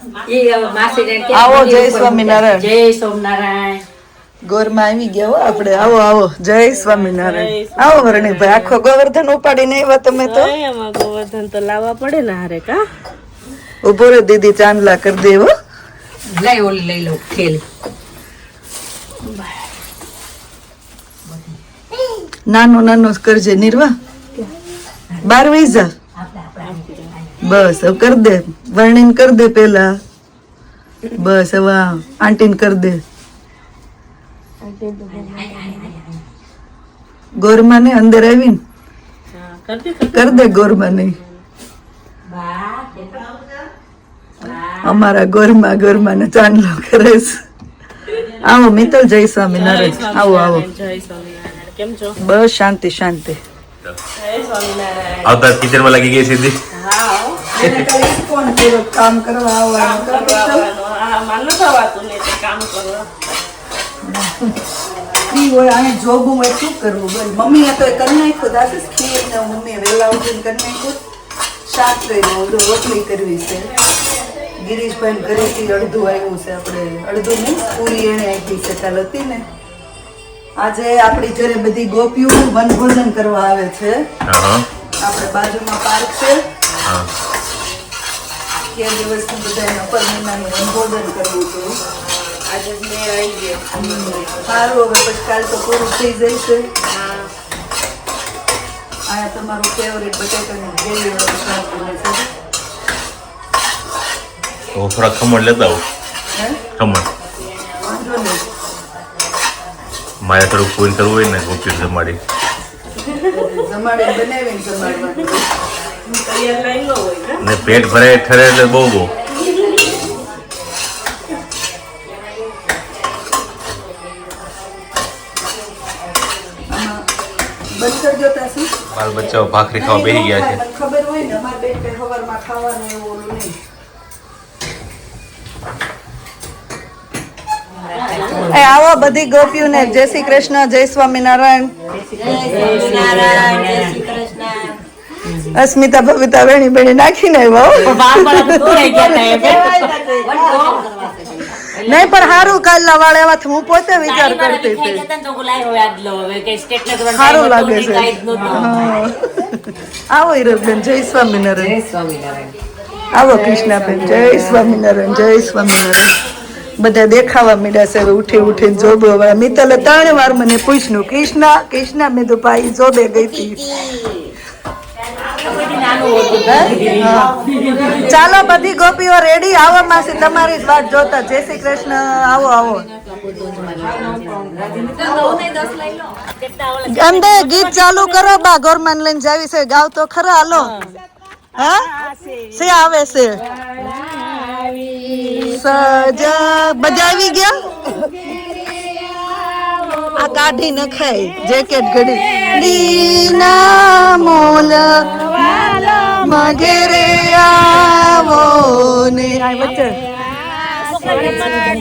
આવો જય સ્વામિનારાયણ. જય સોમનારાયણ. ગોરમાં આવી ગયા હો આપણે. આવો આવો જય સ્વામિનારાયણ. આવો વર્ણિકભાઈ, આખો ગોવર્ધન ઉપાડીને આવ્યા તમે તો. ગોવર્ધન તો લાવવા પડે ને હારે કા. ઉભો રે દીદી, ચાંદલા કરી દેવો. લઈ ઓલી લઈ લો થેલી. નાનો નાનો કરજે નિર્વા. 12 વૈજા બસ હવે કર દે. વર્ણિન કર દે પેલા. બસ હવે આંટીને કર દે. ગોરમાં ને અંદર આવીને કર દે. ગોરમાં નહીં, અમારા ગોરમાં ને ચાંદલો કરે છે. આવો મિત્તલ, જય સ્વામિનારાયણ. આવો આવો. કેમ છો? બસ શાંતિ શાંતિ. આવતા કિચન માં લાગી ગઈ સીધી. કોણ કેવું કામ કરવા આવવાનું? ઈ હોય અહીં જોબું હોય શું કરવું? બોલ મમ્મીએ તો કરી નાખ્યું. દાદા ખીર ને મમ્મીએ વેલા ઉઠીને કરી નાખ્યું. શાક કર્યું, રોટલી કરવી છે. ગિરીશભાઈ ઘરેથી અડધું આવ્યું છે. આપણે અડધું નહીં, પૂરી એને આપી છે કાલ હતી ને. આજે આપણી ઘરે બધી ગોપીઓ વનભોજન કરવા આવે છે. આપણે બાજુમાં પાર્ક છે. 13 દિવસનું બધા પર મહિનાનું વનભોજન કરવું છે. આજે મેં આવી ગયો. સારું, હવે પછી કાલ તો પૂરું થઈ જશે. આ તમારું ફેવરેટ બટાકાનું ગ્રેવી વાળું શાક બને છે. તો થોડા ખમણ લેતા આવો. ખમણ વાંધો નહીં. મારે થોડું પૂરી કરવું હોય ને ગોપી જમાડી. જમાડે બનાવીને જમાડવાનું. તૈયાર લઈ લો હોય ને. ને પેટ ભરાય ઠરે એટલે બહુ બહુ. બંધ કરજો તાસી. બાલ બચ્ચાઓ ભાખરી ખાવા બેસી ગયા છે. ખબર હોય ને અમારે બેન કઈ સવારમાં ખાવાનું એવું ઓલું નહીં. એ આવો બધી ગોપીઓને જય શ્રી કૃષ્ણ, જય સ્વામિનારાયણ. અસ્મિતા બબીતા વેણી બેણી નાખીને નહીં પણ સારું કાલના વાળે હું પોતે વિચાર કરતી હતી. સારું લાગે છે. આવો હીરકબેન, જય સ્વામિનારાયણ. આવો કૃષ્ણાબેન, જય સ્વામિનારાયણ, જય સ્વામિનારાયણ. બધા દેખાવા મીડા છે. હવે ઉઠી ઉઠીને જોબો. હવે મિત્તલે 3 વાર મને પૂછ્યું, કૃષ્ણા કૃષ્ણા. મેં તો ભાઈ જોબે ગઈ હતી. ચાલો બધી ગોપીઓ રેડી. આવો માસી, તમારી જ વાત જોતા. જય શ્રી કૃષ્ણ. આવો આવો. અંદે ગીત ચાલુ કરો. બા ગોરમાન લઈને જાવી છે. ગાવ તો ખરા. હાલો. હા સે આવે છે. સજા બજાવી ગયા. આ કાઢી નખાય જેકેટ ઘડી. દીના મોલ મગરે આવો ને. આ વચ્ચે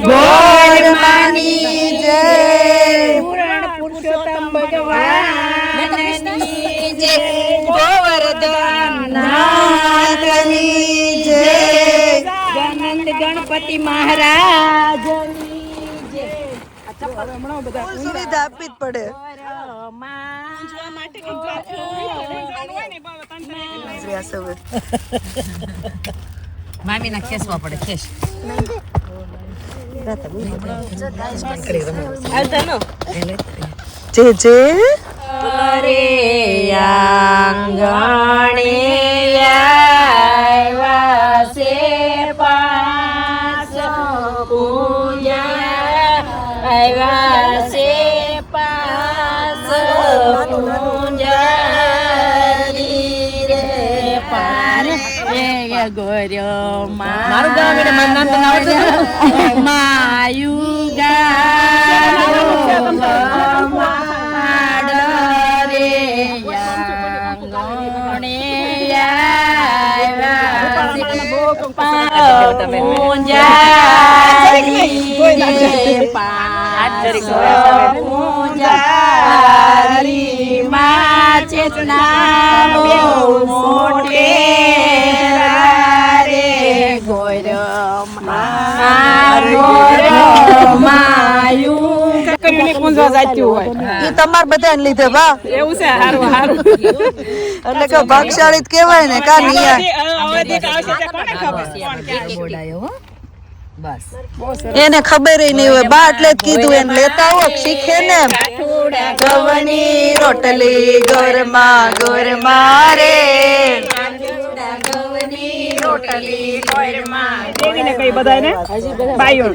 ગોરમાની જય. પુરુષોત્તમ ભગવાનની જય. ગોવર્ધન નાથની જય. આનંદ ગણપતિ મહારાજની જય. સુવિધા આપવી જ પડે. મામી ના ખેસવા પડે. ખેસ જે જે અરે આંગણે આવ્યા છે પાંચ પૂજા. આવ્યા છે પાંચ પૂજારી રે પાર. ગોર્યો મારું ગામ એટલે મારું નામ તો માયું પૂજારી માં ચેતના મોટે રે ગોર ઈ તમાર બધાને લીધે બા એવું છે હારું હારું એટલે કે ભાગશાળી જ કહેવાય ને કા નિયા એને ખબર નહીં હોય બા એટલે જ કીધું એને લેતા આવો શીખે ને ગવની રોટલી ગોરમાં ગોરમાં રે દેવીને કઈ બધાને બાઈઓ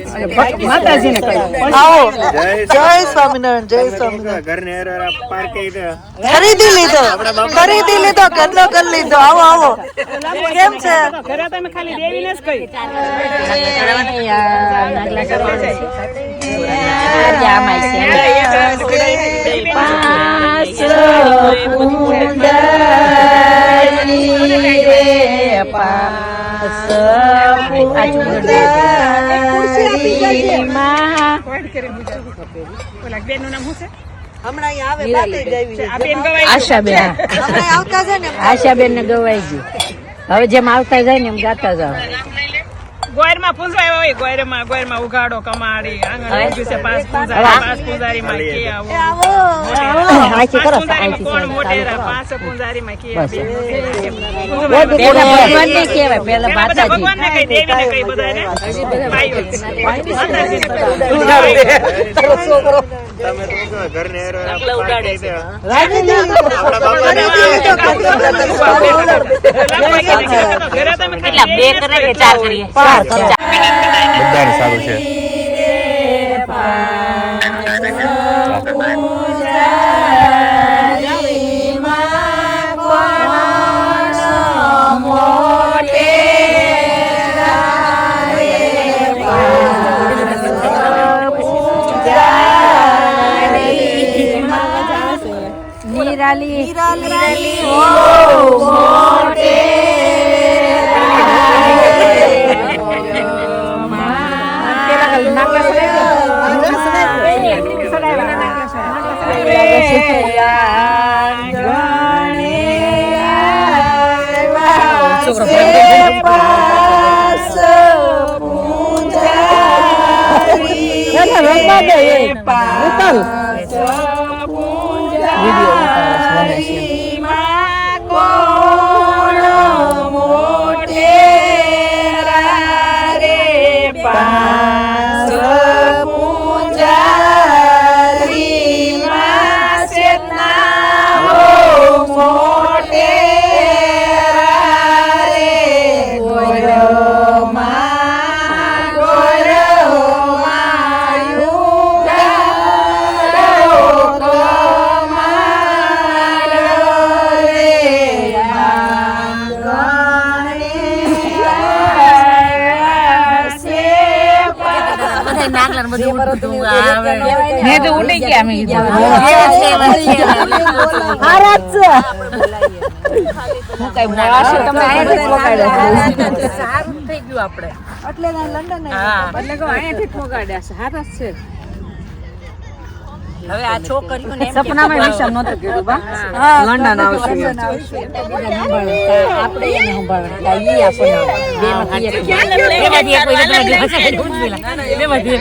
માતાજીને કઈ આવો જય સ્વામિનારાયણ જય સ્વામિનારાયણ ખરીદી લીધો કેટલો કરી લીધો આવો આવો કેમ છે ઘરે તમે ખાલી દેવીને જ કઈ આશાબેન ને ગવાઈ ગયું હવે જેમ આવતા જાય ને એમ ગાતા જાવ ગોયરમાં પૂંજાય હોય ગોયરમાં ઉઘાડો કમાડી આંગણ ઉગ્યું છે પાંચ પૂંજારીમાં કે આવો કોણ મોટેરા પાંચ પૂંજારીમાં કે ભગવાન ને કેવાય પેલા માતાજી ભગવાનને કઈ દેવીને કઈ બધાને ભાઈઓ બે કરે કે ચાર કરીએ બધાને સારું છે મેં તો ઉડી ગયા મેં હું કઈ મળાશે તમે અહીંયાથી સારું થઈ ગયું આપણે એટલે લંડન એટલે કે અહીંયાથી મોકલ્યા છે હાથ છે હવે આ છોકરીઓને સપનામાં વિષમ નહોતું કીધું બા લંડન આવશે આપણે એને સંભાળવા ઈ આપણને બેમાંથી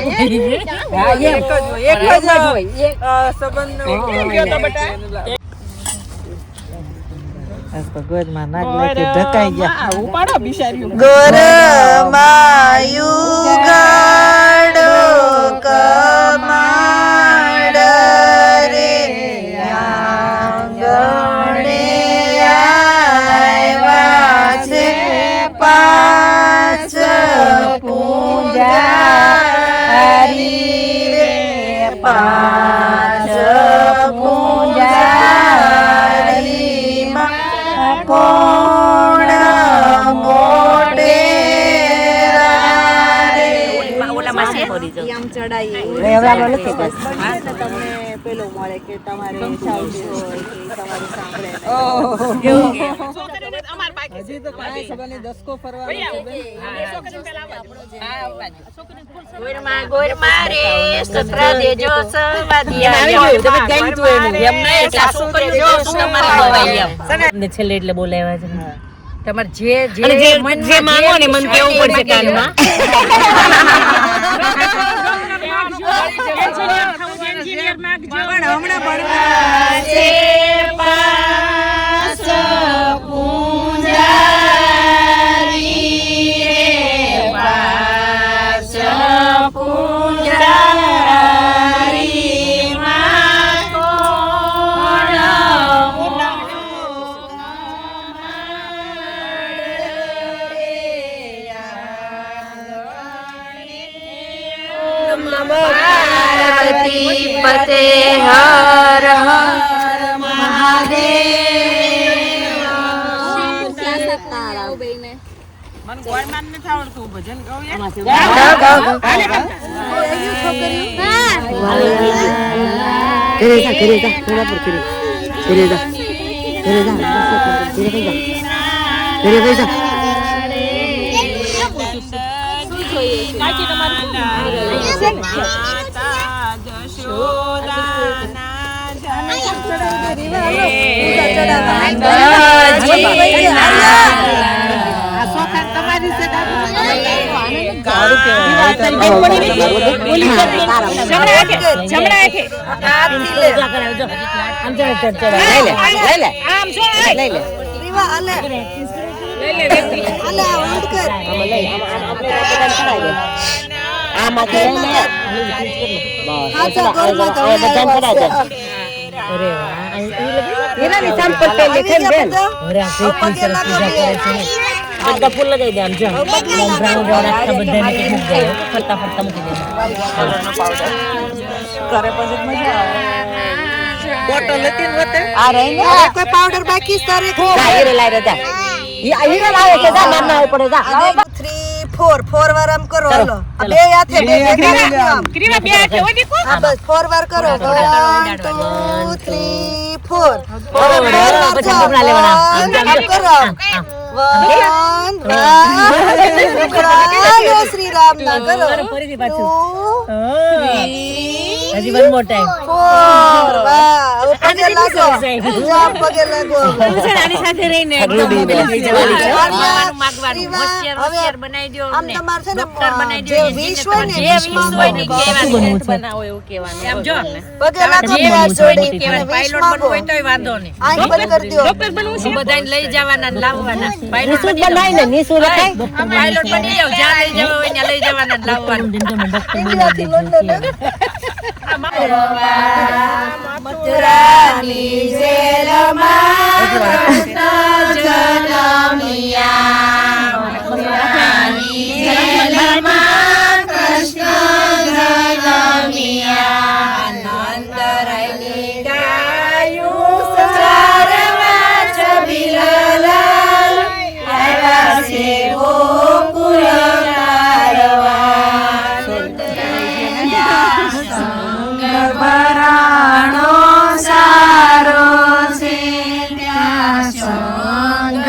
એક ભગવતમાં નાગ લાગે ઢકાઈ ગયા ઉપાડો બિચાર્યું ગોરમાયું ગાડો કમાડ રે આંગણે આવ્યા છે પાંચ પૂજારી રે પાંચ પૂજારીમાં કોણ મોટેરા રે આમ ચડાઈએ તમને પેલો મળે કે તમારે તમારી સાંભળે હજી તો કાંઈ ખબર નહીં દસકો ગોરમાં રે સત્રા દેજો સવાદિયા છેલ્લે એટલે બોલાવ્યા છે તમારે જે અને જે માંગો ને મને કેવું પડશે કાનમાં. એન્જિનિયર નાખજો. પણ હમણાં ભણવા છે પાસ પૂંજારી રે પાસ પૂંજારી માં કોણ પાર્વતી પતે હર હર મને ગોળમાન નથી આવડતું ભજન ગાઉં યાર. માતા બધા ફૂલ લગાવી દે આમ જો ફરતા ફરતા મૂકી દે. કોઈ પાવડર બાકી તારે ફોર વાર આમ કરો હાલો બે હાથે બે ક્રીવા બે હાથે ઓય દીકો. હા બસ 4 વાર કરો 1 2 3 4 પછી કપડા લેવાના. કરો 1 શ્રી રામ ના કરો ફરીથી પાછું 2 હજી વન મોર ટાઈમ. 4 વાહ પગે લાગો જામ પગે લાગો આની સાથે રહીને એકદમ થઈ જવાની છે. માગવાનું હોશિયાર બનાવી દો આમ અમને. તમાર છે ને ડોક્ટર બનાવી દો, જે વિશ હોય ને જે વિશ હોય ને કહેવાનું બનાવો એવું કહેવાનું. આમ જો પગે લાગો જે ત્યાં વિશ હોય ને જોડે કહેવાનું. પાયલોટ બનવું હોય તોય વાંધો નહીં. આંખ બંધ કરી દો ડોક્ટર બનવું છે. બધાને લઈ જવાના ને લાવવાના. પાયલોટ બની જાવ. પાયલોટ બની જાવ. જ્યાં લઈ જવા હોય ત્યાં લઈ જવાના ને લાવવાના. ઇન્ડિયાથી લંડન મથુરાની જેલમાં કૃષ્ણ જન્મ્યા મથુરાની જેલમાં કૃષ્ણ જન્મ્યા નંદરાયની ગાયું ચારવા છબીલાલ આવ્યા છે ગોકુળ ભરાણો સારો છે ત્યાં સંગ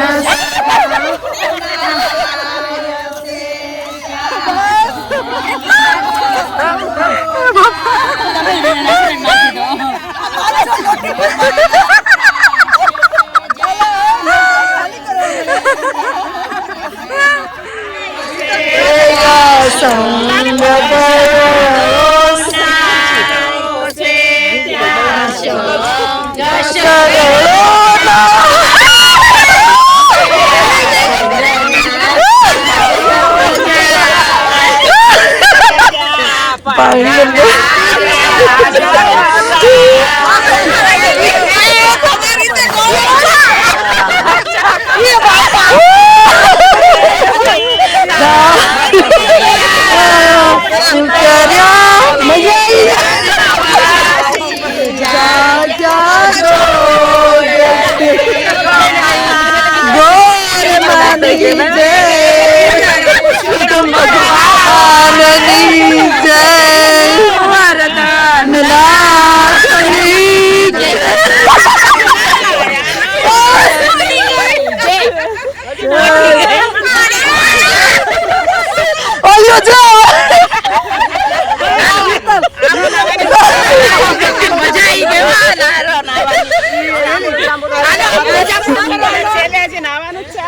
છેલ્લે હજી નાવાનું જ છે.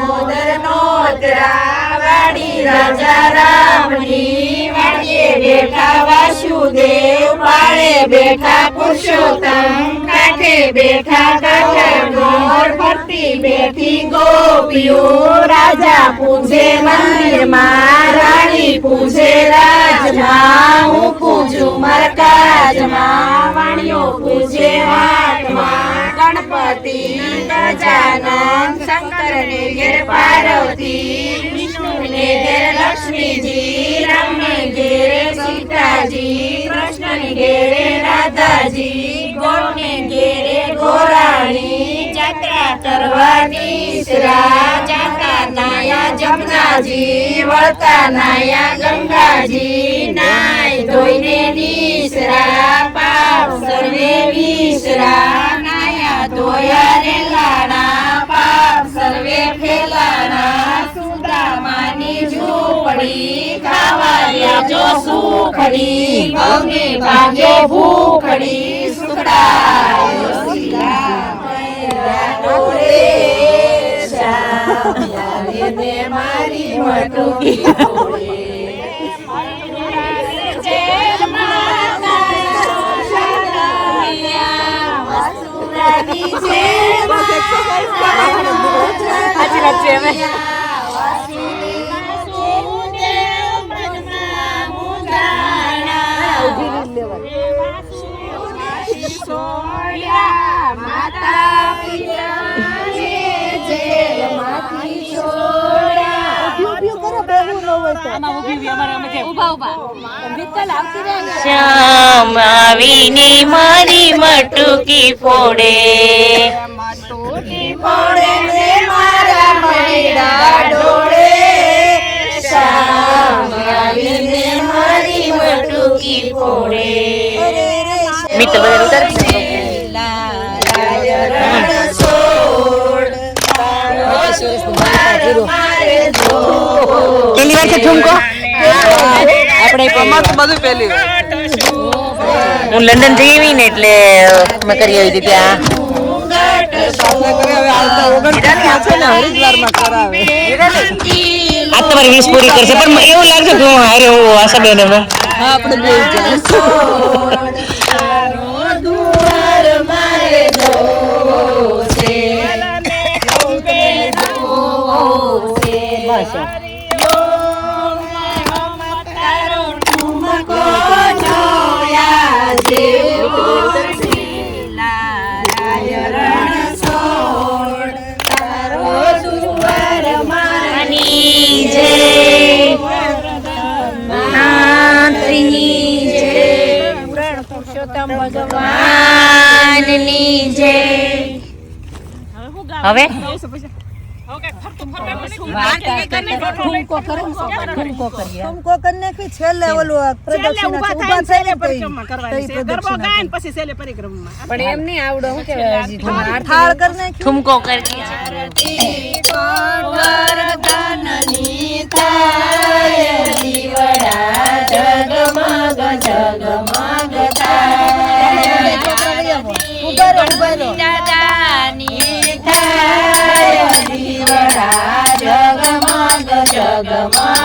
દામોદર નોતરા વાડી રાજા રામની વાડીએ બેઠા વાસુદેવ પાળે બેઠા પુરુષોત્તમ કાંઠે બેઠા કાઠાગોર ફરતી બેઠી ગોપીઓ રાજા પૂજે મંદિરમાં રાણી પૂજે રાજમાં હું પૂજું મરકાજમાં વાણીઓ પૂજે હાથમાં ગણપતિ ગજાનન શંકરને ઘેર પાર્વતી વિષ્ણુને ઘેર લક્ષ્મીજી રામને ઘેરે સીતાજી કૃષ્ણને ઘેરે રાધાજી ગોળને ઘેરે ગોરાણી જાત્રા કરવાની જાતા નાયા જમનાજી વળતા નાયા ગંગાજી નાય ધોઈને નીસરા પાપ સર્વે વિસરા નાયા ધોયા રે લાણા પાપ સર્વે ફેલાણા સુદામાની ઝૂંપડી ખાવા જો સુખડી ગમે ભાગે ભૂખડી સુખડાયો મારી મટુકી માતા શ્યામ આવીને મારી મટુકી ફોડે મારા મૈડા ડોળે શ્યામ આવીને મારી મટુકી ફોડે મિત્ર બધા ઉતાર કેટલી વાર છે ઠુમકો આપણે બધું પહેલી વાર હું લંડન જઈ આવી ને એટલે મેં કરી આવી હતી ત્યાં આ તમારી 20 પૂરી કરશે પણ એવું લાગશે કે હું હારે હું આશા બેન હવે ભગવાનની જય હવે છેલ્લે ઓલું પ્રદક્ષિણા ઊભા થઈને પછી છેલ્લે પરિક્રમા પણ એમ નહીં આવડો હું કેવાય થાળ કર નાખી ઠુમકો કરી જગમગ જગમગ દાદાની થાય દીવડા જગમગ જગમગ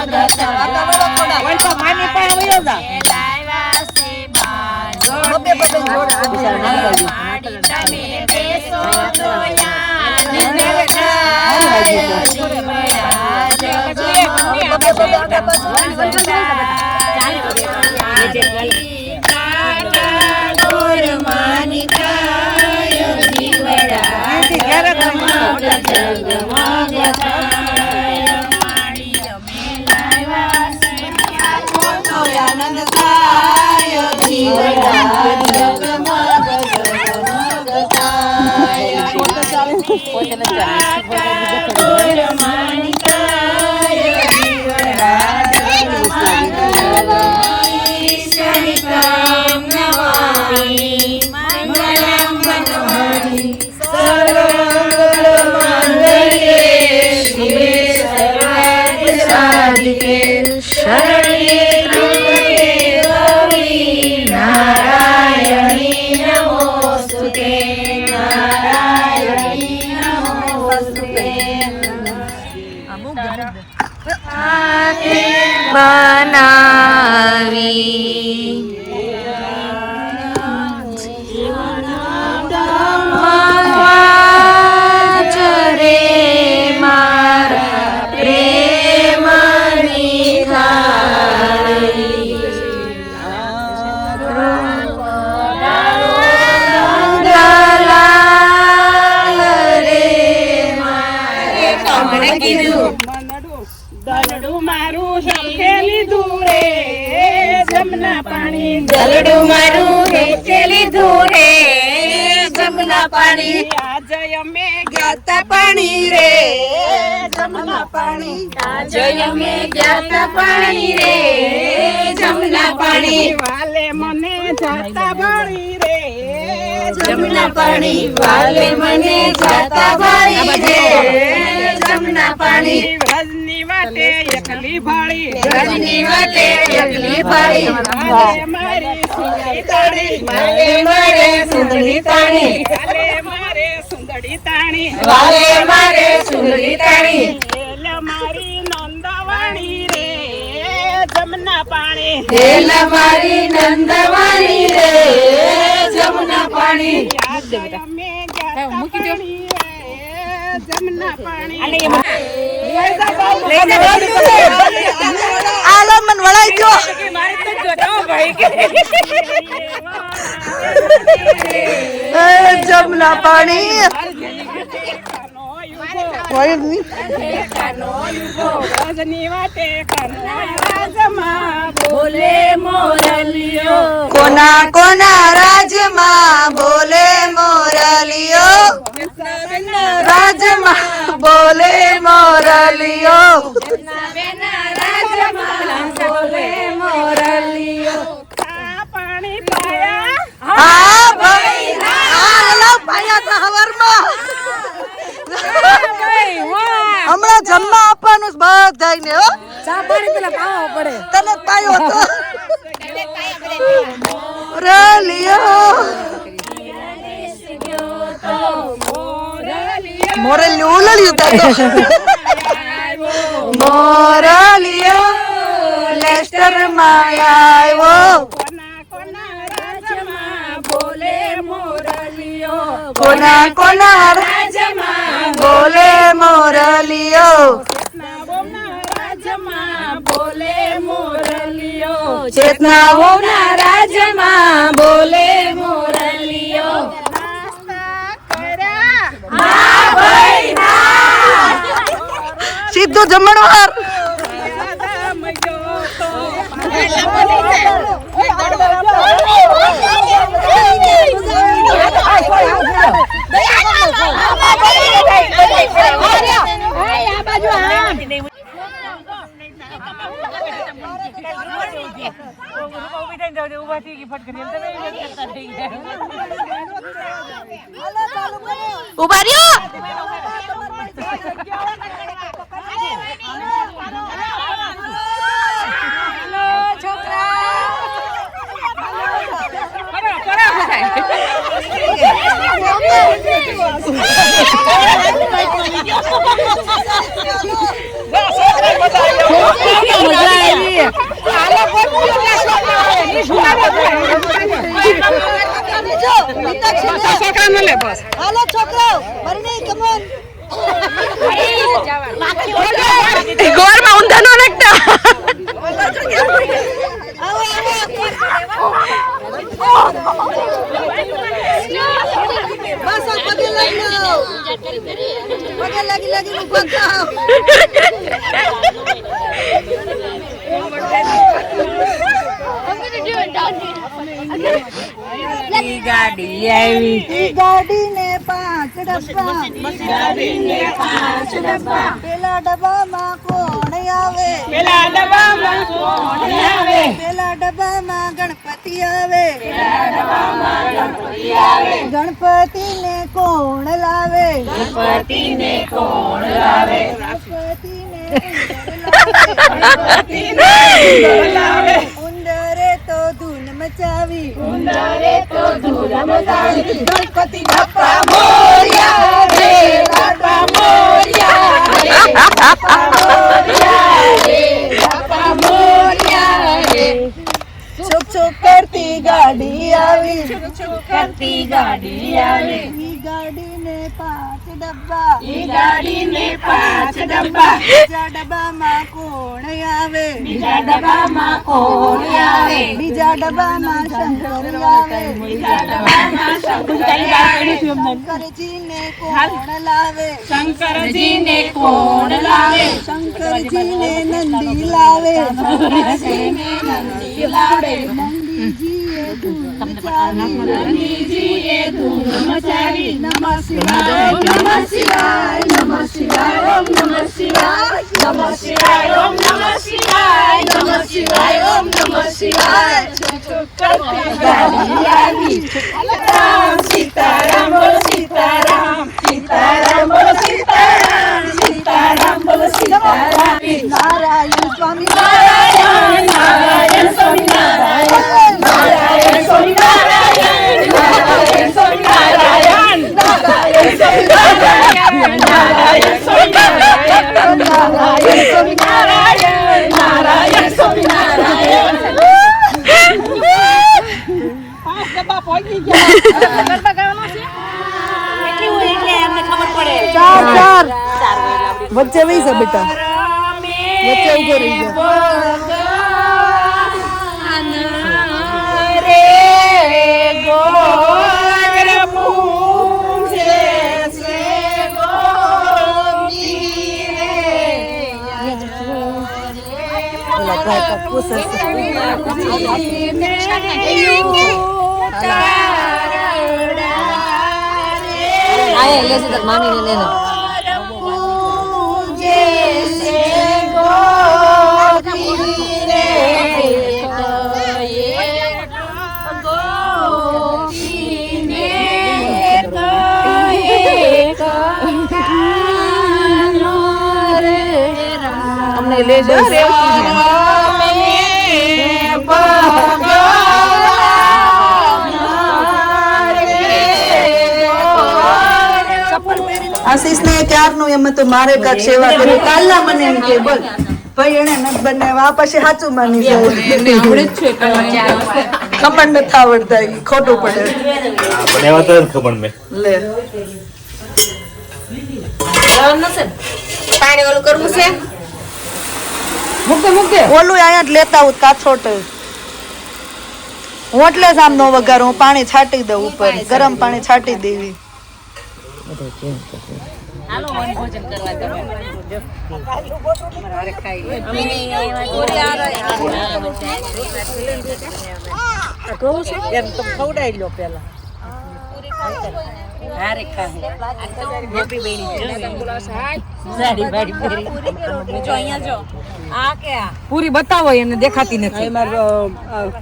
નારાયણી નમોસ્તુતે દલડું મારું હેઠે લીધું રે જમના પાણી દલડું મારું હેઠે લીધું રે જમના પાણી આજે અમે ગાતા પાણી રે જમના પાણી આજે અમે ગયા પાણી રે જમના પાણી વાલે મને જાતા પાણી રે જમના પાણી વાલે મને જાતા ભાળી રે જમના પાણી વ્રજની વાટે એકલી ભાળી રજની વાટે એકલી ભાળી વાલે મારી સુંદરી તાણી વાલે મારે સુંદરી તાણી વાલે મારે સુંદરી તાણી વાલે મારે સુંદરી તાણી એલા મારી નંદવાણી રે જમના પાણી હેલ મારી નંદવાણી રે જમના પાણી આજે અમે ગયા પાણી રે જમના પાણી આલો મન વળાઈ ગયો એ જમના પાણી હોય નહીં. વ્રજની વાટે રાજમાં બોલે મોરલિયો કોના કોના રાજમાં બોલે મોરલિયો રાજમાં બોલે મોરલિયો પાણી પાયા હા ભાઈ હા લાવ પાયા તો હવારમાં હમણાં જમવા આપવાનું જ બધાયને હો ચા પાણી પેલા પાવા પડે તને પાયો તો મોરલિયો મોરલિયો ઉલળ્યું તા તો મોરલિયો લેસ્ટર માં આવ્યો કોના કોના રાજમાં બોલે મોરલિયો ચેતનાઓના રાજમાં બોલે મોરલિયો સીધું જમણવાર ઉભા રહ્યો હાલો છોકરાઓ મરણી કમોન ગોરમાં ઊંધા નો નાખતા બસ પગે લાગી લો પગે લાગી ઉભા થાઓ ગાડી આવી ગાડી ને 5 ડબ્બા પેલા ડબ્બામાં કોણ આવે પેલા ડબ્બામાં કોણ આવે પેલા ડબ્બામાં ગણપતિ આવે ગણપતિ ને કોણ લાવે પતિને કોણ લાવે ઉંદરે તો ધૂન મચાવી ગણપતિ બાપા મોર્યા રે બાપા મોર્યા રે બાપા ફરતી ગાડી આવે ઈ ગાડીને 5 ડબ્બા બીજા ડબ્બામાં કોણ આવે બીજા ડબ્બામાં કોણ આવે બીજા ડબ્બામાં શંકર આવે શંકરજીને કોણ લાવે શંકરજીને કોણ લાવે શંકરજીને નંદી લાવે નંદી લાવે નંદીજીએ ધૂમ મચાવી નંદીજીએ ધૂમ મચાવી નમઃ શિવાય નમઃ શિવાય નમઃ શિવાય ઓમ નમઃ શિવાય નમઃ શિવાય ઓમ નમઃ શિવાય નમઃ શિવાય ઓમ નમઃ શિવાય ગાડી આવી સીતારામ બોલો સીતારામ સીતારામ બોલો સીતારામ સીતારામ બોલો સીતારામ નારાયણ સ્વામી નારાયણ નારાયણ સ્વામી નારાયણ નારાયણ સ્વામી નારાયણ નારાયણ સ્વામી નારાયણ નારાયણ સ્વામી નારાયણ નારાયણ સ્વામી નારાયણ નારાયણ સ્વામી નારાયણ નારાયણ સ્વામી નારાયણ ચાર વચ્ચે વહી જા બેટા વચ્ચે ઉભો રહી જા ले से तक मामी ने लेना हमने ले આશીષ ને ક્યારનું એમ તો મારે કાક સેવા કરી કાલના મને એમ કે બોલ ભાઈ એને નત બનાવ્યા આ પછી સાચું માની જાય ખબર નથી આવડતા ઈ ખોટું પડે પણ એવા તો ખબર મેં લે पानी वालों कर मुझसे મૂકે ઓલું અહીંયા જ લેતા આવું કાથરોટ હું એટલે જ આમ નો વઘારું હું પાણી છાંટી દઉં ઉપર ગરમ પાણી છાંટી દેવી हालो मन भोजन करवा दो अरे खाई એમ તો ખવડાવી લો પેલા अरे खाए गोपी बेनी साड़ी बाड़ी पूरी जो અહીંયા જો આ કે પૂરી બતાવો એને દેખાતી નથી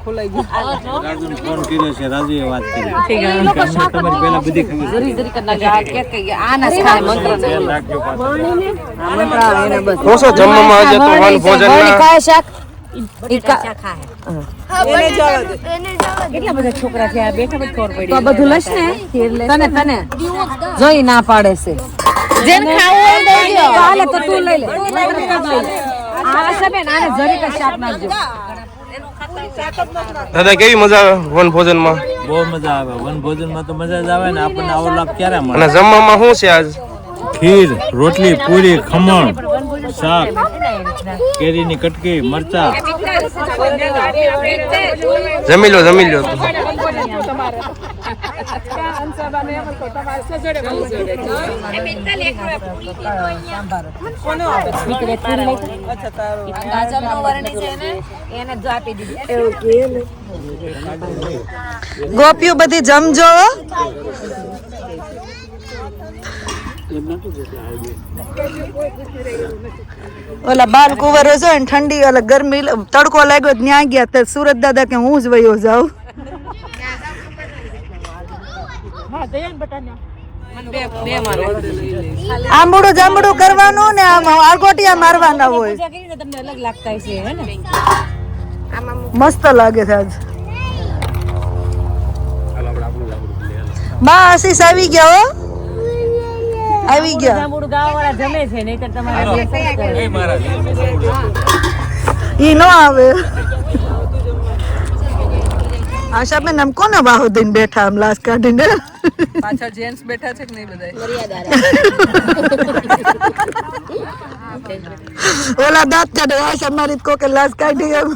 ખોલાઈ ગયું રાજુને ફોન કર્યો છે રાજુએ વાત કરી ઠીક છે તમારી પહેલા બધી ખબર જરી જરી કરના આ કે આ ના ખાય મંત્ર ધ્યાન રાખજો પાછું મંત્ર એને બસ કોસો જમવામાં આજે તો વન ભોજનમાં ખાય શાક કેટલા બધા છોકરા છે આ બેઠા બેઠા ખબર પડી તો આ બધું લઈશ ને તને તને જોઈ ના પાડે છે જેન ખાવું હોય દઈ દો હાલે તો તું લઈ લે આ સબે આને જરીક શાક નાખજો દાદા કેવી મજા આવે વન ભોજનમાં બહુ મજા આવે વન ભોજનમાં તો મજા જ આવે ને આપણને આવો લાભ ક્યારે મળે અને જમવામાં શું છે આજ ખીર રોટલી પૂરી ખમણ શાક કેરીની કટકી મરચા જમી લો ગોપીઓ બધી જમજો ઓલા બાલ કુંવરો જો ને ઠંડી ઓલા ગરમી તડકો લાગ્યો ત્યાં ગયા તો સુરત દાદા કે હું જ વયો જાઉં આંબુડું જાંબુડું કરવાનું ને આમ આરગોટિયા મારવાના હોય તમને અલગ લાગતા છે હે ને મસ્ત લાગે છે આજ બા આશીષ આવી ગયા હો આવી ગયા જાંબુડું ગાવાવાળા જમે છે નહીતર તમારે ઈ નો આવે આશાબેન આમ કોને બાહુ દઈને બેઠા આમ લાશ કાઢીને પાછા જેન્ટ્સ બેઠા છે કે નહીં બધા ઓલા દાંત કાઢે આશા મારી કોકે લાશ કાઢી એમ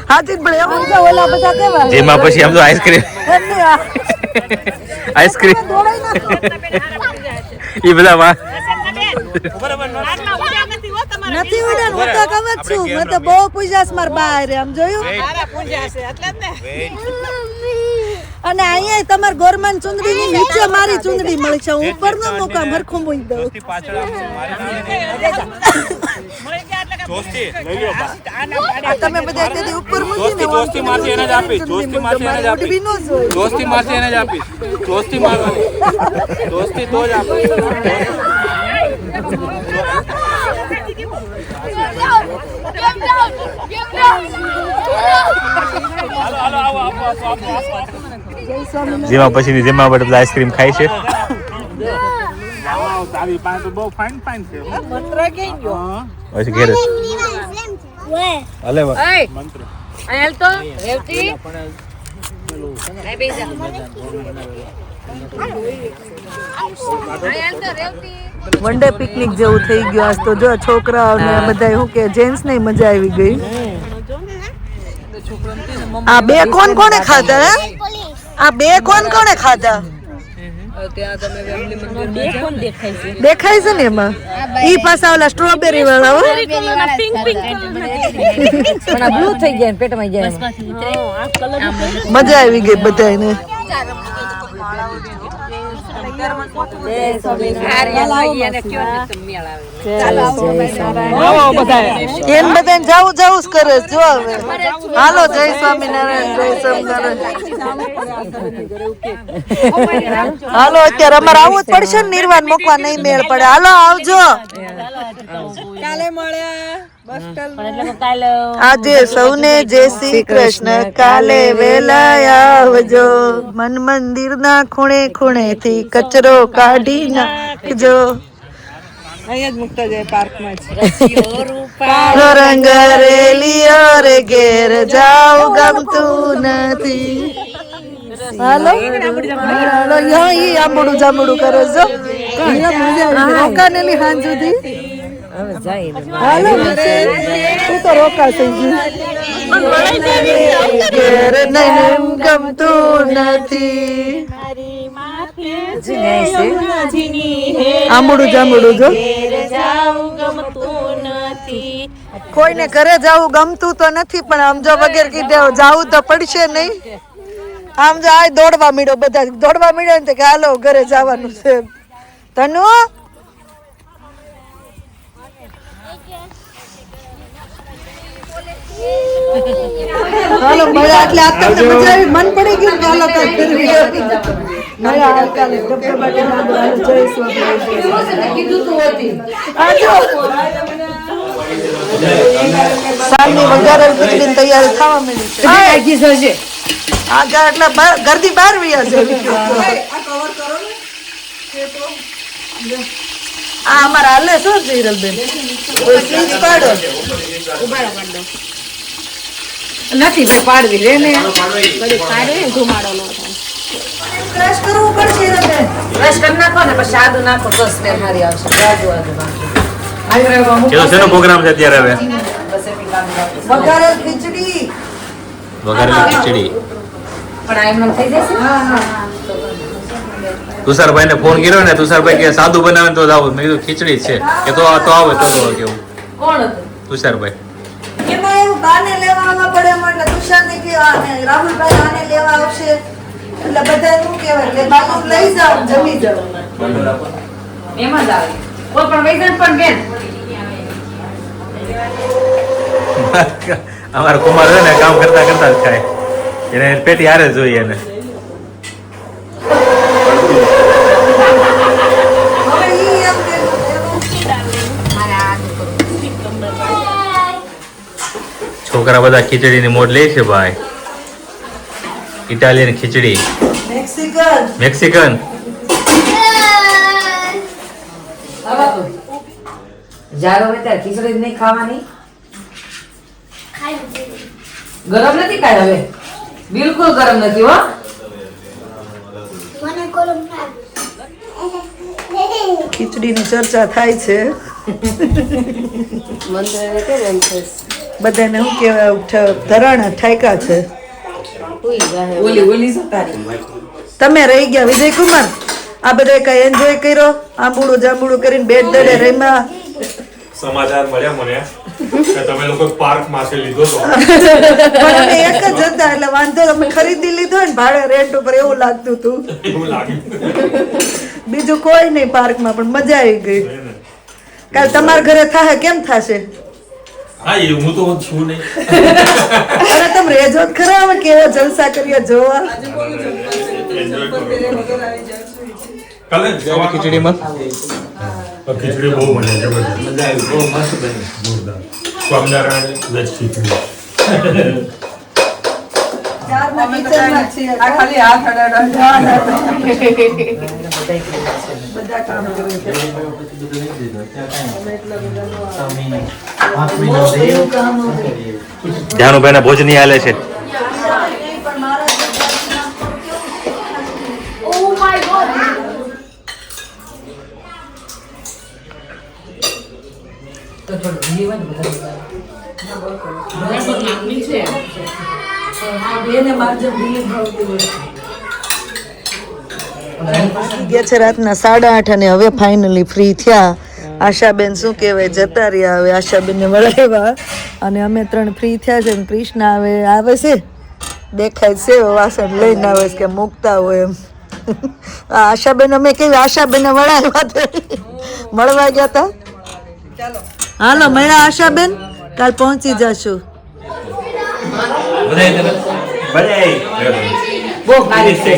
હાથી પણ એવું છે ઓલા બધા કેવા જેમાં પછી આમ તો આઈસ્ક્રીમ એ બધા માં નથી ઉડે હું તો કહું જ છું મેં તો બહુ પૂજાસ માર બહાર આમ જોયું અને અહીંયા તમાર ગોરમાન ચુંદડી ની નીચે મારી ચુંદડી મળી છે હું ઉપર નો મુકામ હરખું મૂકી દઉં તમે બધા કદી ઉપર મૂકીને દોસ્તી મારથી એને જ આપી દોસ્તી મારથી એને જ આપી દોસ્તી મારથી એને જ આપી દોસ્તી મારવાની દોસ્તી તો જ આપી જેમાં પછી જેમાં બધા આઈસ્ક્રીમ ખાય છે પછી ઘેર હલે વન ડે પિકનિક જેવું થઈ ગયું આજ તો જો છોકરાઓ ને બધા શું કે જેન્ટ્સ ને મજા આવી ગઈ આ બે કોણ કોણે ખાધા હે આ બે કોણ કોણે ખાધા દેખાય છે ને એમાં ઈ પાછા ઓલા સ્ટ્રોબેરી વાળા હો પણ બ્લુ થઈ ગયા પેટમાં ગયા મજા આવી ગઈ બધાને એમ બધા જાવું જાવું જ કરે જો હવે હાલો જય સ્વામિનારાયણ જય સ્વામિનારાયણ હાલો અત્યારે અમારે આવવું જ પડશે ને નિર્વાણ મૂકવા નહીં મેળ પડે હાલો આવજો કાલે મળ્યા આજે સૌને જય શ્રી કૃષ્ણ કાલે વેલા આવજો મન મંદિર ના ખૂણે ખૂણે થી કચરો કાઢી નાખજો અહીંયા જ મુકતા જાય પાર્કમાં રંગ રેલીઓ રે ઘેર જાવ ગમતું નથી હાલો હાલો ઈ આંબડું જાંબડું કરે છો રોકાનેલી હાંજ સુધી હાલો તું તો રોકા થઈ ગયું ઘેર નહીં ગમતું નથી આંબડું જાંબડું જો કોઈને ઘરે જવું ગમતું તો નથી પણ આમ જો વગેરે કીધે જવું તો પડશે નહીં આમ જો આ દોડવા મીડો બધા દોડવા મીડો ને કે હાલો ઘરે જવાનું છે તનુ હાલો મળ્યા એટલે આ તમને મજા આવી મન પડી ગયું કે હાલો કઈ કરવી મળ્યા આવકાલે ડબ્બે માટે લાગો હાલો જય સ્વામિનારાયણ કીધું તું હતી આજો સાંજની વઘારેલ ખીચડીની તૈયારી થવા મળી છે આગી જશે આગળ એટલે ગરદી બહાર વ્યા છે આ અમારા હાલે શું છે હિરલબેન સ્વિચ પાડો નથી ભાઈ પાડવી રે ને ક્રશ કરવું પડશે હિરલબેન રસ કરી નાખો ને પછી આદુ નાખો તો સ્મેલ સારી આવશે રાજુ આદુ નાખો શેનો પ્રોગ્રામ છે અત્યારે હવે વઘારેલ ખીચડી વઘારેલી ખીચડી પણ આ એમનેમ થઈ જશે તુષારભાઈ ને ફોન કર્યો ને તુષારભાઈ કે સાદું બનાવે તો જાવ મેં કીધું ખીચડી જ છે કે તો આવે તો કેવું કોણ હતું તુષારભાઈ એમાં એવું બાને લેવા આવવા પડે એમાં એટલે તુષારને કે આને રાહુલભાઈ આને લેવા આવશે એટલે બધા શું કહેવાય કે બાજુ લઈ જાઓ જમી જાઓ એમાં જ આવે કોઈ પણ વૈજ્ઞાન પણ બેન અમારા કુમાર છે ને કામ કરતા કરતા જ ખાય એને પેટી હારે જોઈએ એને હવે ઈ એમ કે છોકરા બધા ખીચડીની મોડ લે છે ભાઈ ઇટાલિયન ખીચડી મેક્સિકન જારો હોય ત્યારે ખીચડી જ નહીં ખાવાની ગરમ નથી કાંઈ હવે બિલકુલ ગરમ નથી હો ખીચડીની ચર્ચા થાય છે બધાને શું કહેવાય ધરાણા ઠાયકા છે ઓલી સતારી તમે રહી ગયા વિજયકુમાર આ બધા કઈ એન્જોય કર્યો આંબુડું જાંબુડું કરીને બેટ દડે રમ્યા સમાચાર મળ્યા મને કે તમે લોકો પાર્ક માંથી લીધો તો પણ અમે એક જ હતા એટલે વાંધો અમે ખરીદી લીધો ને ભાડે રેન્ટ ઉપર એવું લાગતું હતું એવું લાગ્યું બીજું કોઈ નહીં પાર્કમાં પણ મજા આવી ગઈ કાલ તમારા ઘરે થાય કેમ થશે હા એ હું તો છું નહીં અરે તમે રેજો જ ખરા અમે કેવા જલસા કરીએ જોવા એન્જોય કરો કાલે ખીચડીમાં ખીચડી બહુ મને જબરદસ્ત મજા આવી બહુ મસ્ત બની જોરદાર સ્વામિનારાયણ વેજ ખીચડી ખાલી હાથ બધા કામ કરે છે જાનુભાઈ ના ભોજની હાલે છે ગયા છે રાતના 8:30 અને હવે ફાઇનલી ફ્રી થયા આશાબેન શું કહેવાય જતા રહ્યા હવે આશાબેનને મળાવ્યા અને અમે 3 ફ્રી થયા છે ને કૃષ્ણ આવે છે દેખાય છે વાસણ લઈને આવે છે કે મૂકતા હોય એમ આશાબેન અમે કેવી આશાબેનને મળવા ગયા હતા હાલો મળ્યા આશાબેન કાલ પહોંચી જશું બહુ ભારી છે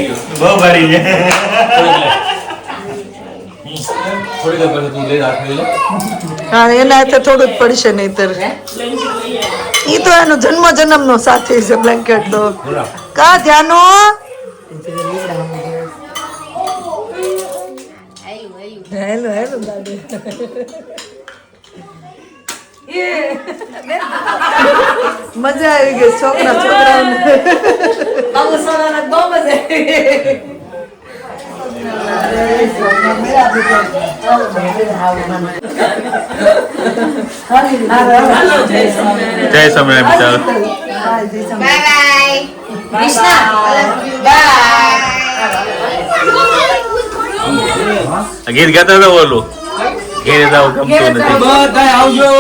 હા એના હાથે થોડું જ પડશે નહીતર ઈ તો એનો જન્મ નો સાથી છે બ્લેન્કેટ તો કા ધ્યાનો હેલો હેલો દાદા મજા આવી ગઈ છોકરાઓને જય સ્વામિનારાયણ ગીત ગાતા હતા બોલું ઘેરે જાવ ગમતું નથી બધા આવજો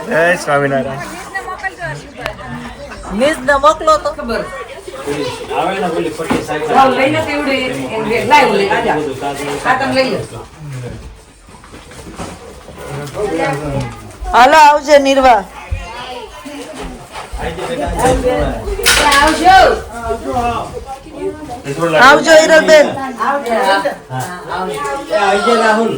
જય સ્વામિનારાયણ મિસ ને મોકલો તો ખબર હાલો આવજે નિર્વા આવજો હિરલબેન રાહુલ